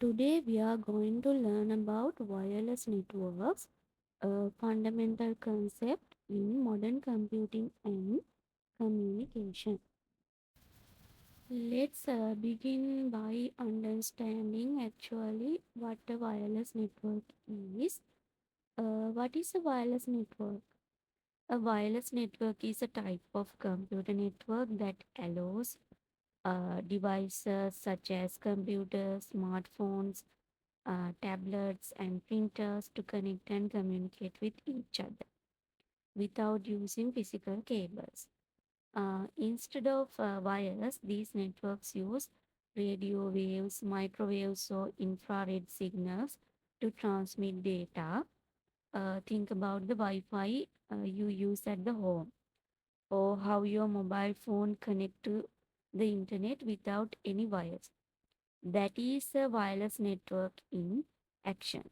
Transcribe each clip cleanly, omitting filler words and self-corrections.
Today we are going to learn about wireless networks, a fundamental concept in modern computing and communication. Let's begin by understanding actually what a wireless network is. What is a wireless network? A wireless network is a type of computer network that allows devices such as computers, smartphones, tablets, and printers to connect and communicate with each other without using physical cables. Instead of wires, these networks use radio waves, microwaves, or infrared signals to transmit data. Think about the Wi Fi you use at the home, or how your mobile phone connect to the internet without any wires. That is a wireless network in action.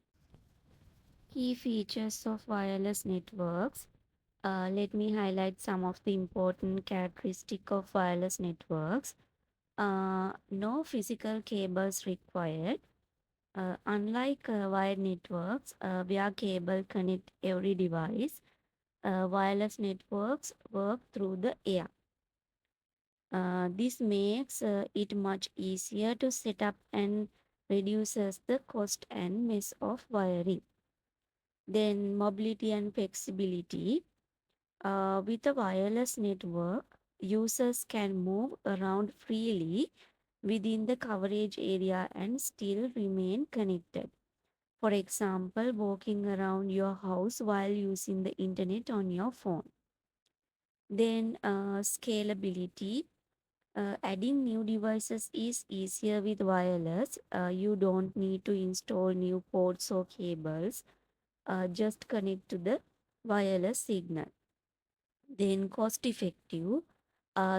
Key features of wireless networks. Let me highlight some of the important characteristics of wireless networks. No physical cables required. Unlike wired networks, where cable connect every device, wireless networks work through the air. This makes it much easier to set up and reduces the cost and mess of wiring. Then mobility and flexibility. With a wireless network, users can move around freely within the coverage area and still remain connected. For example, walking around your house while using the internet on your phone. Then scalability. Adding new devices is easier with wireless. You don't need to install new ports or cables. Just connect to the wireless signal. Then cost effective.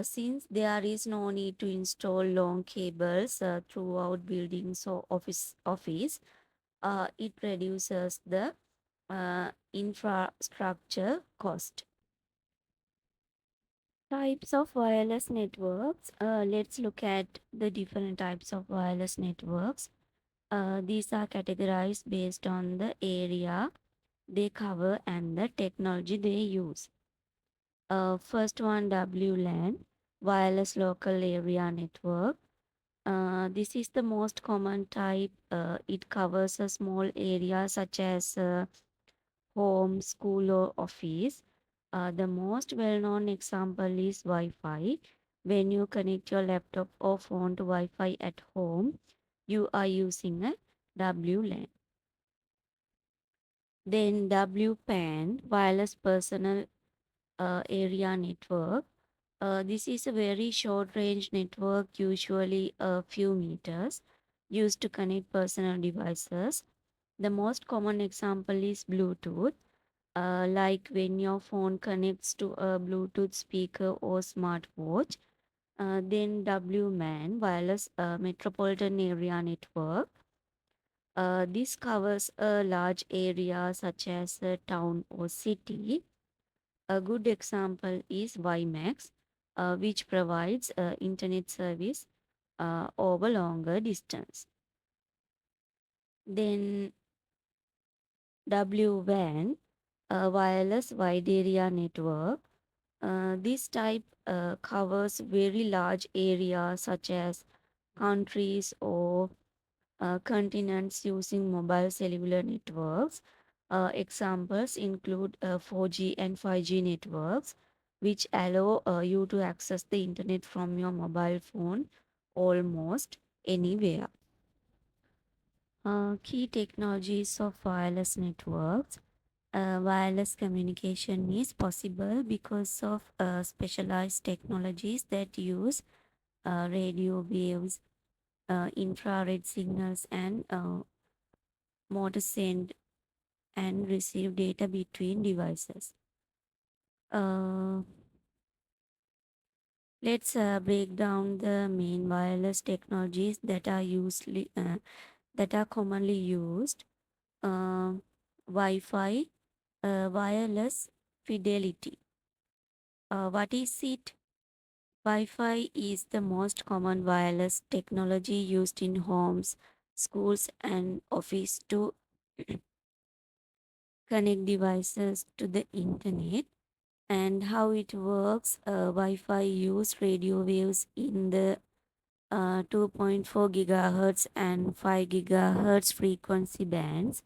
Since there is no need to install long cables throughout buildings or office, it reduces the infrastructure cost. Types of wireless networks. Let's look at the different types of wireless networks. These are categorized based on the area they cover and the technology they use. First one, WLAN, Wireless Local Area Network. This is the most common type. It covers a small area such as home, school, or office. The most well known example is Wi Fi. When you connect your laptop or phone to Wi Fi at home, you are using a WLAN. Then WPAN, Wireless Personal Area Network. This is a very short range network, usually a few meters, used to connect personal devices. The most common example is Bluetooth, like when your phone connects to a Bluetooth speaker or smartwatch. Then WMAN, Wireless Metropolitan Area Network. This covers a large area such as a town or city. A good example is WiMAX, which provides internet service over longer distance. Then WWAN, a wireless wide area network. This type covers very large areas such as countries or continents using mobile cellular networks. Examples include 4G and 5G networks, which allow you to access the internet from your mobile phone almost anywhere. Key technologies of wireless networks. Wireless communication is possible because of specialized technologies that use radio waves, infrared signals, and motor send and receive data between devices. Uh, let's break down the main wireless technologies that are commonly used. Uh, Wi-Fi, wireless fidelity. What is it? Wi-Fi is the most common wireless technology used in homes, schools and office to connect devices to the internet. And how it works, Wi-Fi use radio waves in the 2.4 gigahertz and 5 gigahertz frequency bands,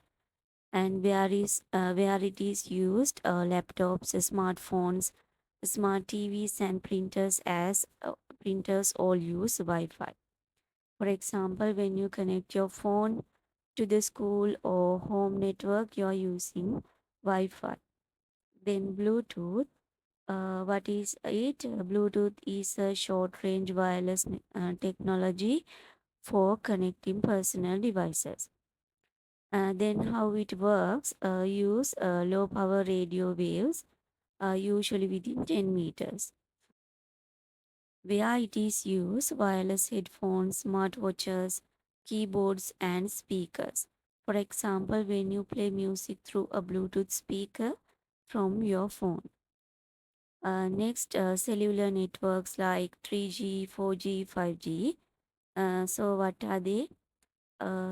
and where it is used, laptops, smartphones, smart TVs and printers all use Wi-Fi. For example, when you connect your phone to the school or home network, you're using Wi-Fi. Then Bluetooth. What is it? Bluetooth is a short range wireless technology for connecting personal devices. Then how it works, use low power radio waves, usually within 10 meters. Where it is used, wireless headphones, smartwatches, keyboards and speakers. For example, when you play music through a Bluetooth speaker from your phone. Next, cellular networks like 3G, 4G, 5G. So what are they?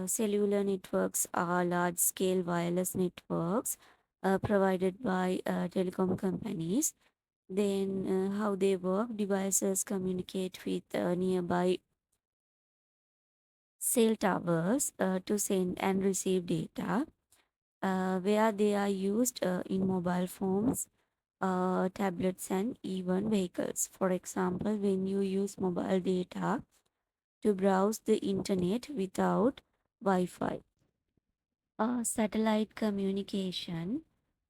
Cellular networks are large scale wireless networks provided by telecom companies. Then, how they work, devices communicate with nearby cell towers to send and receive data, where they are used in mobile phones, tablets, and even vehicles. For example, when you use mobile data to browse the internet without Wi Fi. Satellite communication.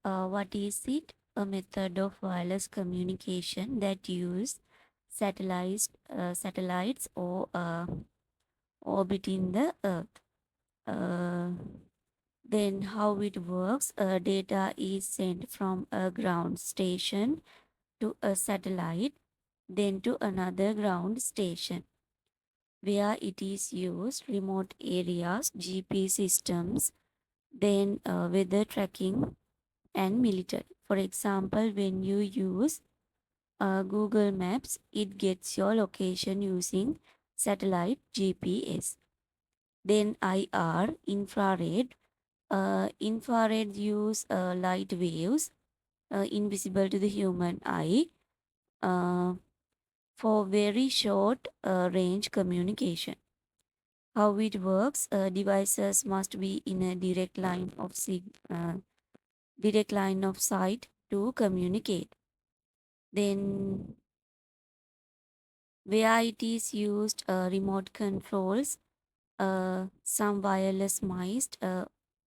What is it? A method of wireless communication that use satellites or orbiting the Earth. Uh, then how it works? Data is sent from a ground station to a satellite, then to another ground station. Where it is used, remote areas, GPS systems, then weather tracking and military. For example, when you use Google Maps, it gets your location using satellite GPS. Then IR, infrared. Infrared use light waves invisible to the human eye uh, for very short range communication. How it works, devices must be in a direct line of sight to communicate. Then, where it is used, remote controls, some wireless mice,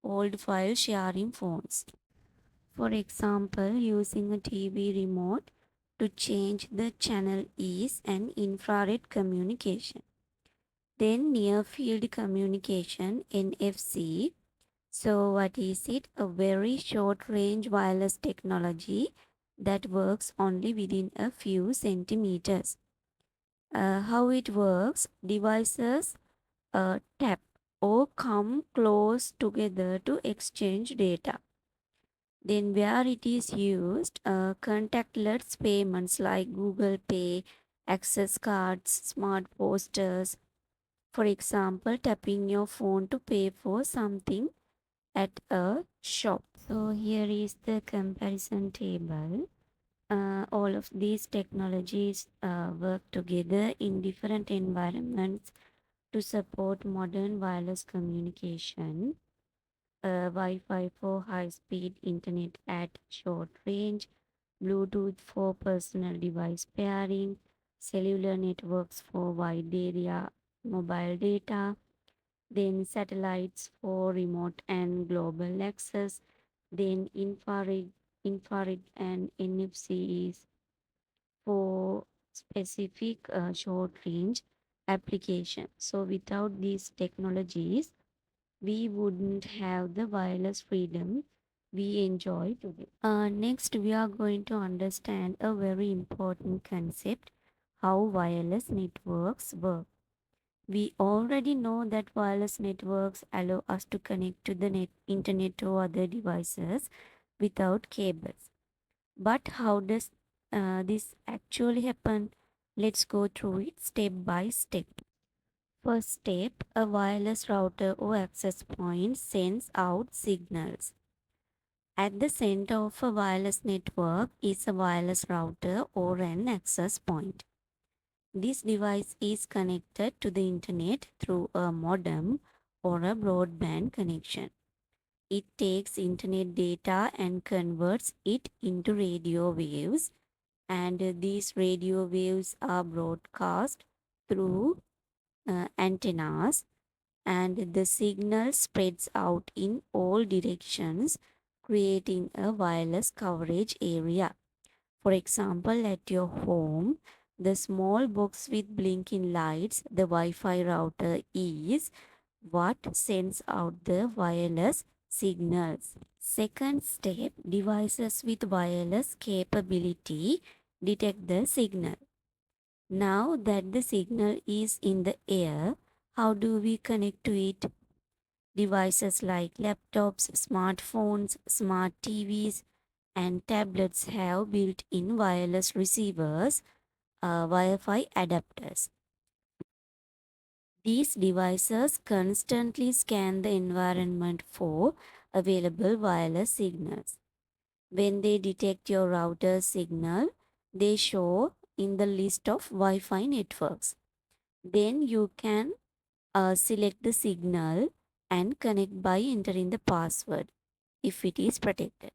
old file sharing phones. For example, using a TV remote to change the channel is an infrared communication. Then, near field communication, NFC. So, what is it? A very short range wireless technology that works only within a few centimeters. How it works, devices tap or come close together to exchange data. Then, where it is used, contactless payments like Google Pay, access cards, smart posters. For example, tapping your phone to pay for something at a shop. So, here is the comparison table. All of these technologies work together in different environments to support modern wireless communication. Wi-Fi for high-speed internet at short range, Bluetooth for personal device pairing, cellular networks for wide area mobile data, then satellites for remote and global access, then infrared and NFC is for specific short range application. So without these technologies, we wouldn't have the wireless freedom we enjoy today. Next, we are going to understand a very important concept, how wireless networks work. We already know that wireless networks allow us to connect to the internet or other devices without cables. But how does this actually happen? Let's go through it step by step. First step, a wireless router or access point sends out signals. At the center of a wireless network is a wireless router or an access point. This device is connected to the internet through a modem or a broadband connection. It takes internet data and converts it into radio waves, and these radio waves are broadcast through antennas, and the signal spreads out in all directions, creating a wireless coverage area. For example, at your home, the small box with blinking lights, the Wi Fi router, is what sends out the wireless signals. Second step, devices with wireless capability detect the signal. Now that the signal is in the air, how do we connect to it? Devices like laptops, smartphones, smart TVs, and tablets have built in wireless receivers, Wi Fi adapters. These devices constantly scan the environment for available wireless signals. When they detect your router signal, they show in the list of Wi Fi networks. Then you can select the signal and connect by entering the password if it is protected.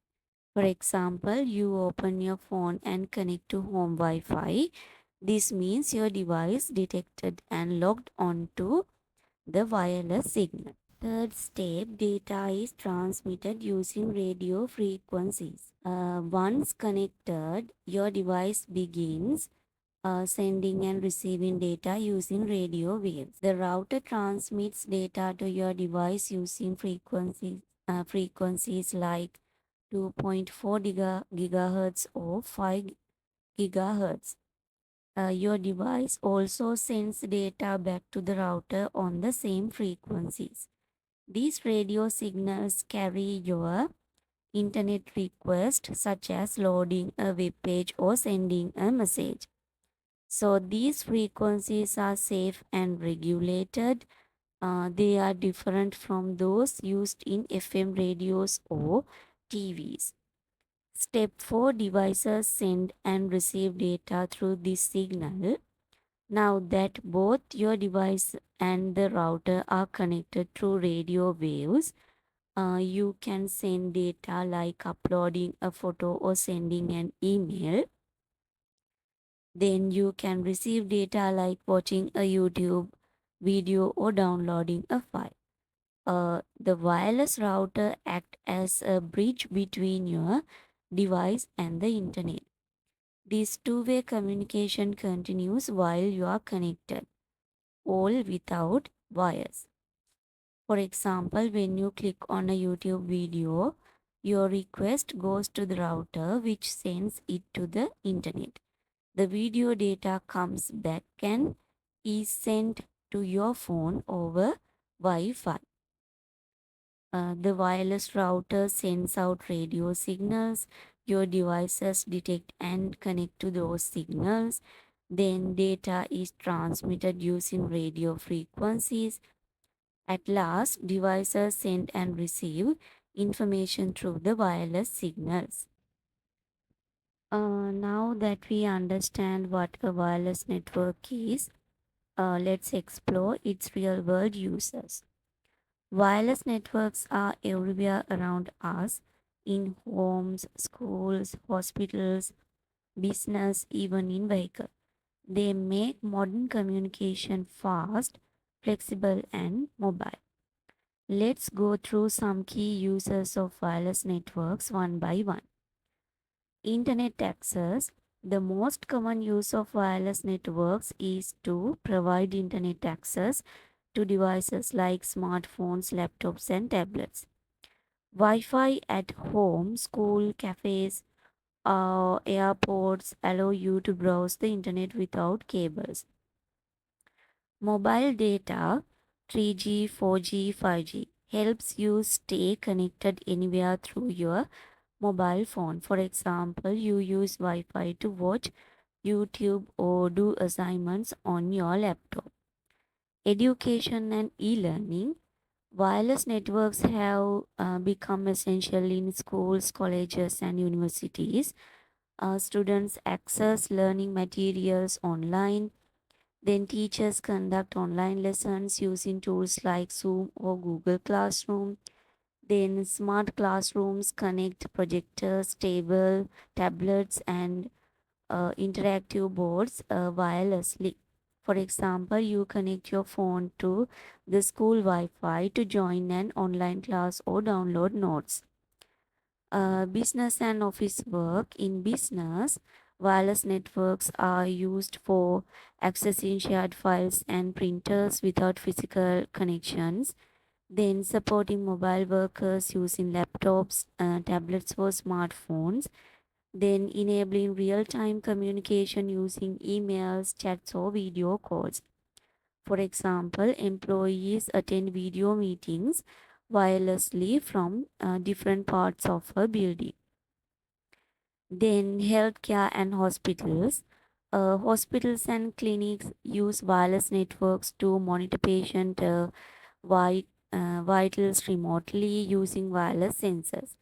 For example, you open your phone and connect to home Wi Fi. This means your device detected and logged onto the wireless signal. Third step, data is transmitted using radio frequencies. Once connected, your device begins sending and receiving data using radio waves. The router transmits data to your device using frequencies like 2.4 gigahertz or 5 gigahertz. Your device also sends data back to the router on the same frequencies. These radio signals carry your internet request, such as loading a web page or sending a message. So these frequencies are safe and regulated. They are different from those used in FM radios or TVs. Step 4, devices send and receive data through this signal. Now that both your device and the router are connected through radio waves, you can send data like uploading a photo or sending an email. Then you can receive data like watching a YouTube video or downloading a file. The wireless router acts as a bridge between your device and the internet. This two-way communication continues while you are connected, all without wires. For example, when you click on a YouTube video, your request goes to the router, which sends it to the internet. The video data comes back and is sent to your phone over Wi Fi. The wireless router sends out radio signals. Your devices detect and connect to those signals. Then data is transmitted using radio frequencies. At last, devices send and receive information through the wireless signals. Now that we understand what a wireless network is, let's explore its real world uses. Wireless networks are everywhere around us, in homes, schools, hospitals, business, even in vehicles. They make modern communication fast, flexible, and mobile. Let's go through some key uses of wireless networks one by one. Internet access. The most common use of wireless networks is to provide internet access to devices like smartphones, laptops, and tablets. Wi Fi at home, school, cafes, airports allow you to browse the internet without cables. Mobile data, 3G, 4G, 5G, helps you stay connected anywhere through your mobile phone. For example, you use Wi Fi to watch YouTube or do assignments on your laptop. Education and e-learning. Wireless networks have become essential in schools, colleges, and universities. Students access learning materials online. Then teachers conduct online lessons using tools like Zoom or Google Classroom. Then smart classrooms connect projectors, tablets, and interactive boards wirelessly. For example, you connect your phone to the school Wi Fi to join an online class or download notes. Business and office work. In business, wireless networks are used for accessing shared files and printers without physical connections. Then, supporting mobile workers using laptops, tablets, or smartphones. Then, enabling real time communication using emails, chats, or video calls. For example, employees attend video meetings wirelessly from different parts of a building. Then, healthcare and hospitals. Hospitals and clinics use wireless networks to monitor patient vitals remotely using wireless sensors.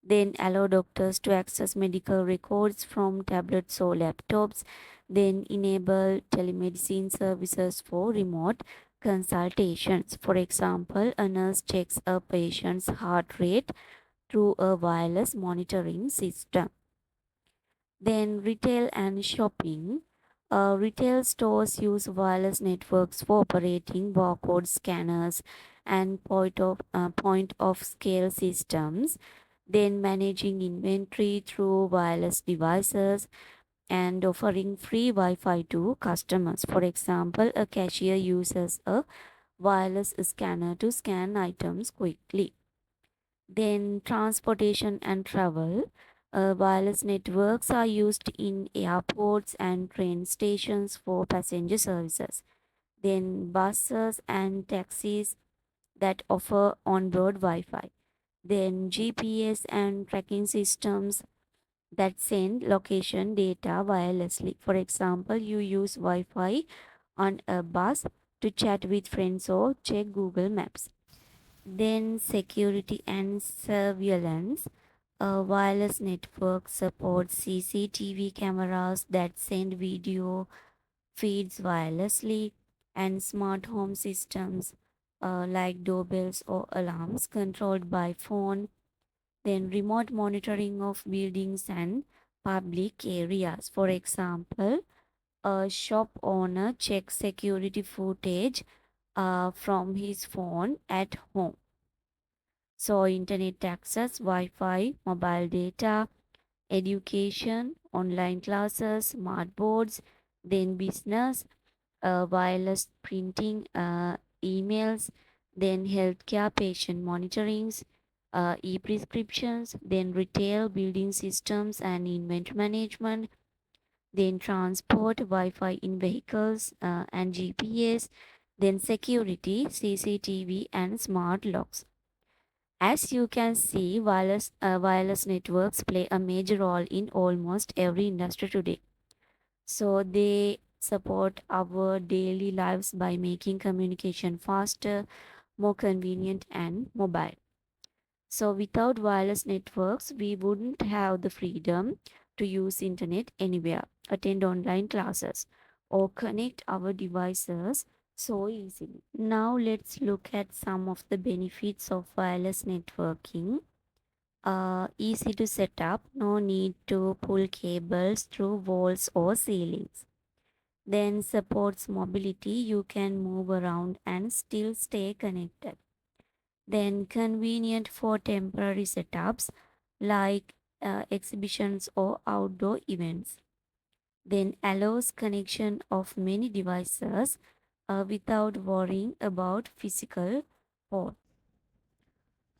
Then allow doctors to access medical records from tablets or laptops. Then enable telemedicine services for remote consultations. For example, a nurse checks a patient's heart rate through a wireless monitoring system. Then retail and shopping. Retail stores use wireless networks for operating barcode scanners and point of scale systems, then managing inventory through wireless devices and offering free Wi-Fi to customers. For example, a cashier uses a wireless scanner to scan items quickly. Then transportation and travel. Wireless networks are used in airports and train stations for passenger services. Then buses and taxis that offer onboard Wi-Fi. Then GPS and tracking systems that send location data wirelessly. For example, you use Wi-Fi on a bus to chat with friends or check Google Maps. Then security and surveillance. A wireless network supports CCTV cameras that send video feeds wirelessly and smart home systems like doorbells or alarms controlled by phone. Then remote monitoring of buildings and public areas. For example, a shop owner checks security footage from his phone at home. So, internet access, Wi Fi, mobile data, education, online classes, smart boards, then business, wireless printing, emails, then healthcare patient monitorings, e-prescriptions, then retail building systems and inventory management, then transport, Wi-Fi in vehicles and GPS, then security, CCTV and smart locks. As you can see, wireless networks play a major role in almost every industry today. So they support our daily lives by making communication faster, more convenient, and mobile. So without wireless networks, we wouldn't have the freedom to use internet anywhere, attend online classes, or connect our devices so easily. Now let's look at some of the benefits of wireless networking. Easy to set up, no need to pull cables through walls or ceilings. Then supports mobility, you can move around and still stay connected. Then convenient for temporary setups like exhibitions or outdoor events. Then allows connection of many devices without worrying about physical port.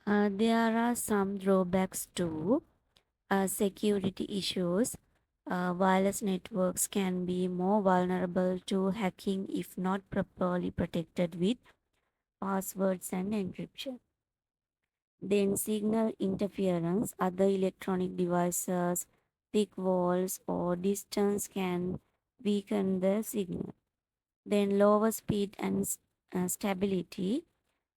There are some drawbacks too. Security issues. Wireless networks can be more vulnerable to hacking if not properly protected with passwords and encryption. Then, signal interference, other electronic devices, thick walls, or distance can weaken the signal. Then, lower speed and stability.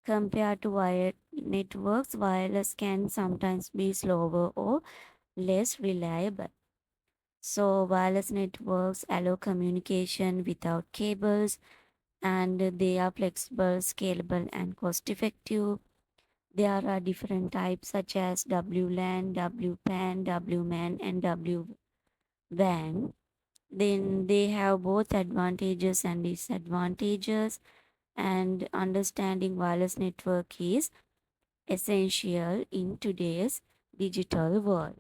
Compared to wired networks, wireless can sometimes be slower or less reliable. So, wireless networks allow communication without cables, and they are flexible, scalable, and cost effective. There are different types such as WLAN, WPAN, WMAN, and WWAN. Then they have both advantages and disadvantages, and understanding wireless network is essential in today's digital world.